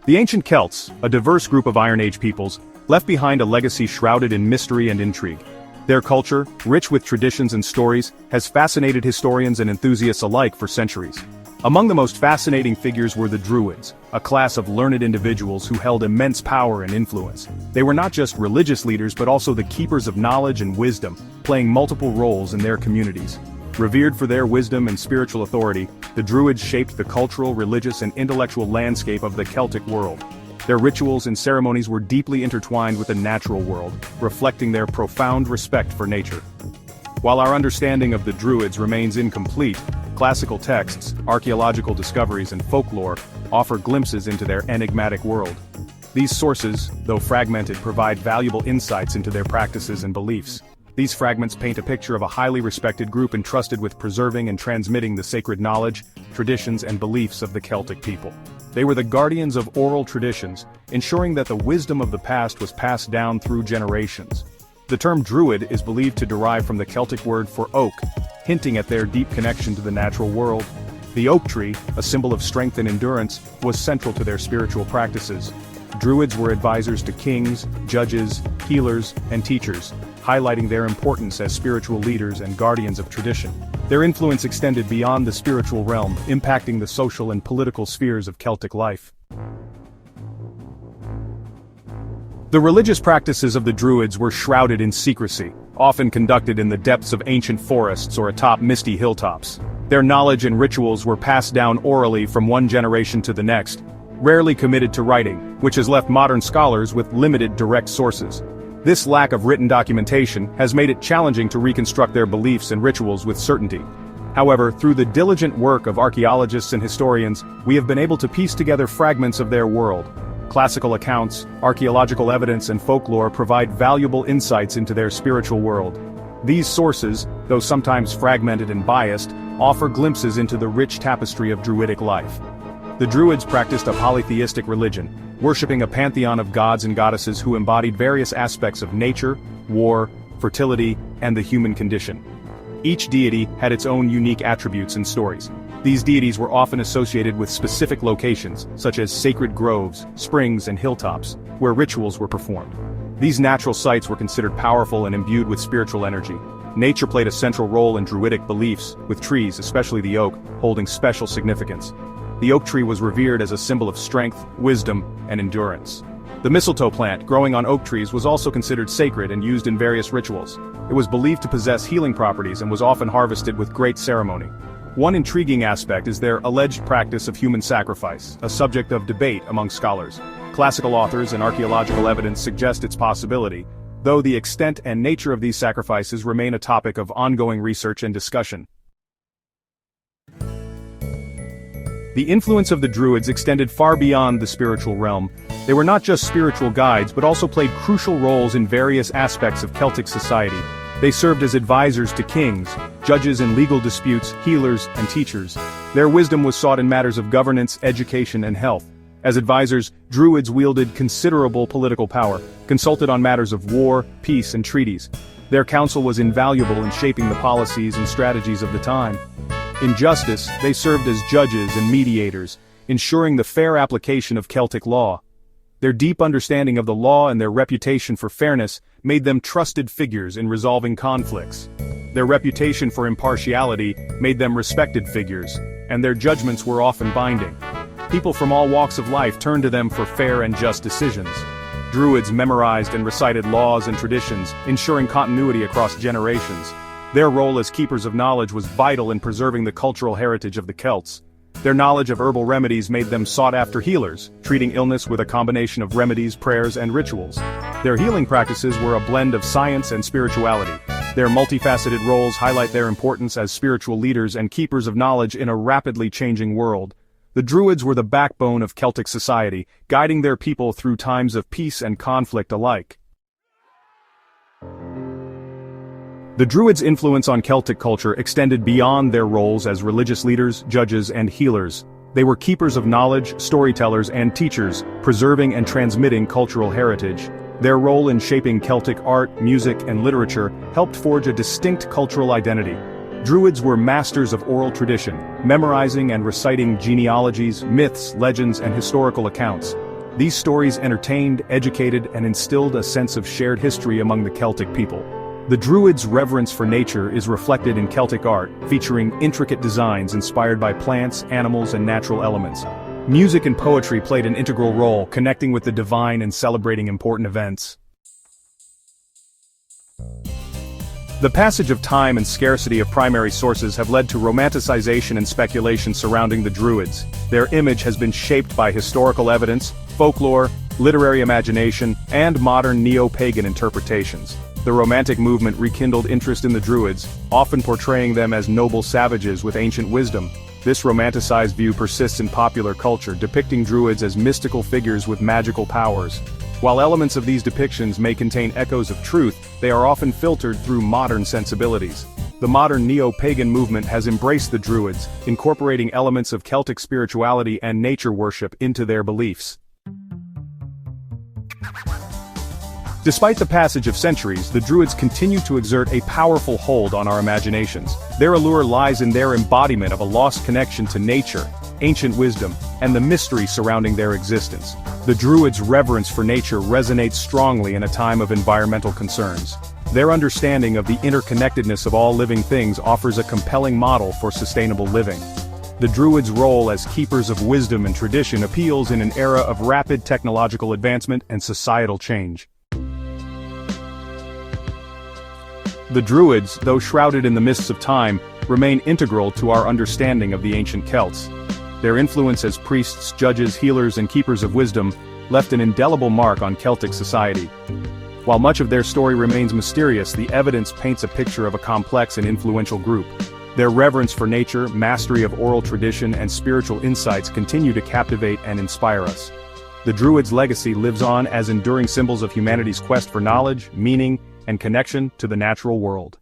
The ancient Celts, a diverse group of Iron Age peoples, left behind a legacy shrouded in mystery and intrigue. Their culture, rich with traditions and stories, has fascinated historians and enthusiasts alike for centuries. Among the most fascinating figures were the Druids, a class of learned individuals who held immense power and influence. They were not just religious leaders but also the keepers of knowledge and wisdom, playing multiple roles in their communities. Revered for their wisdom and spiritual authority, the Druids shaped the cultural, religious, and intellectual landscape of the Celtic world. Their rituals and ceremonies were deeply intertwined with the natural world, reflecting their profound respect for nature. While our understanding of the Druids remains incomplete, classical texts, archaeological discoveries, and folklore offer glimpses into their enigmatic world. These sources, though fragmented, provide valuable insights into their practices and beliefs. These fragments paint a picture of a highly respected group entrusted with preserving and transmitting the sacred knowledge, traditions, and beliefs of the Celtic people. They were the guardians of oral traditions, ensuring that the wisdom of the past was passed down through generations. The term Druid is believed to derive from the Celtic word for oak, hinting at their deep connection to the natural world. The oak tree, a symbol of strength and endurance, was central to their spiritual practices. Druids were advisors to kings, judges, healers, and teachers, highlighting their importance as spiritual leaders and guardians of tradition. Their influence extended beyond the spiritual realm, impacting the social and political spheres of Celtic life. The religious practices of the Druids were shrouded in secrecy, often conducted in the depths of ancient forests or atop misty hilltops. Their knowledge and rituals were passed down orally from one generation to the next, rarely committed to writing, which has left modern scholars with limited direct sources. This lack of written documentation has made it challenging to reconstruct their beliefs and rituals with certainty. However, through the diligent work of archaeologists and historians, we have been able to piece together fragments of their world. Classical accounts, archaeological evidence, and folklore provide valuable insights into their spiritual world. These sources, though sometimes fragmented and biased, offer glimpses into the rich tapestry of Druidic life. The Druids practiced a polytheistic religion, worshipping a pantheon of gods and goddesses who embodied various aspects of nature, war, fertility, and the human condition. Each deity had its own unique attributes and stories. These deities were often associated with specific locations, such as sacred groves, springs, and hilltops, where rituals were performed. These natural sites were considered powerful and imbued with spiritual energy. Nature played a central role in Druidic beliefs, with trees, especially the oak, holding special significance. The oak tree was revered as a symbol of strength, wisdom, and endurance. The mistletoe plant, growing on oak trees, was also considered sacred and used in various rituals. It was believed to possess healing properties and was often harvested with great ceremony. One intriguing aspect is their alleged practice of human sacrifice, a subject of debate among scholars. Classical authors and archaeological evidence suggest its possibility, though the extent and nature of these sacrifices remain a topic of ongoing research and discussion. The influence of the Druids extended far beyond the spiritual realm. They were not just spiritual guides but also played crucial roles in various aspects of Celtic society. They served as advisors to kings, judges in legal disputes, healers, and teachers. Their wisdom was sought in matters of governance, education, and health. As advisors, Druids wielded considerable political power, consulted on matters of war, peace, and treaties. Their counsel was invaluable in shaping the policies and strategies of the time. In justice, they served as judges and mediators, ensuring the fair application of Celtic law. Their deep understanding of the law and their reputation for fairness made them trusted figures in resolving conflicts. Their reputation for impartiality made them respected figures, and their judgments were often binding. People from all walks of life turned to them for fair and just decisions. Druids memorized and recited laws and traditions, ensuring continuity across generations. Their role as keepers of knowledge was vital in preserving the cultural heritage of the Celts. Their knowledge of herbal remedies made them sought-after healers, treating illness with a combination of remedies, prayers, and rituals. Their healing practices were a blend of science and spirituality. Their multifaceted roles highlight their importance as spiritual leaders and keepers of knowledge in a rapidly changing world. The Druids were the backbone of Celtic society, guiding their people through times of peace and conflict alike. The Druids' influence on Celtic culture extended beyond their roles as religious leaders, judges, and healers. They were keepers of knowledge, storytellers, and teachers, preserving and transmitting cultural heritage. Their role in shaping Celtic art, music, and literature helped forge a distinct cultural identity. Druids were masters of oral tradition, memorizing and reciting genealogies, myths, legends, and historical accounts. These stories entertained, educated, and instilled a sense of shared history among the Celtic people. The Druids' reverence for nature is reflected in Celtic art, featuring intricate designs inspired by plants, animals, and natural elements. Music and poetry played an integral role, connecting with the divine and celebrating important events. The passage of time and scarcity of primary sources have led to romanticization and speculation surrounding the Druids. Their image has been shaped by historical evidence, folklore, literary imagination, and modern neo-pagan interpretations. The Romantic movement rekindled interest in the Druids, often portraying them as noble savages with ancient wisdom. This romanticized view persists in popular culture, depicting Druids as mystical figures with magical powers. While elements of these depictions may contain echoes of truth, they are often filtered through modern sensibilities. The modern neo-pagan movement has embraced the Druids, incorporating elements of Celtic spirituality and nature worship into their beliefs. Despite the passage of centuries, the Druids continue to exert a powerful hold on our imaginations. Their allure lies in their embodiment of a lost connection to nature, ancient wisdom, and the mystery surrounding their existence. The Druids' reverence for nature resonates strongly in a time of environmental concerns. Their understanding of the interconnectedness of all living things offers a compelling model for sustainable living. The Druids' role as keepers of wisdom and tradition appeals in an era of rapid technological advancement and societal change. The Druids, though shrouded in the mists of time, remain integral to our understanding of the ancient Celts. Their influence as priests, judges, healers, and keepers of wisdom left an indelible mark on Celtic society. While much of their story remains mysterious, the evidence paints a picture of a complex and influential group. Their reverence for nature, mastery of oral tradition, and spiritual insights continue to captivate and inspire us. The Druids' legacy lives on as enduring symbols of humanity's quest for knowledge, meaning, and connection to the natural world.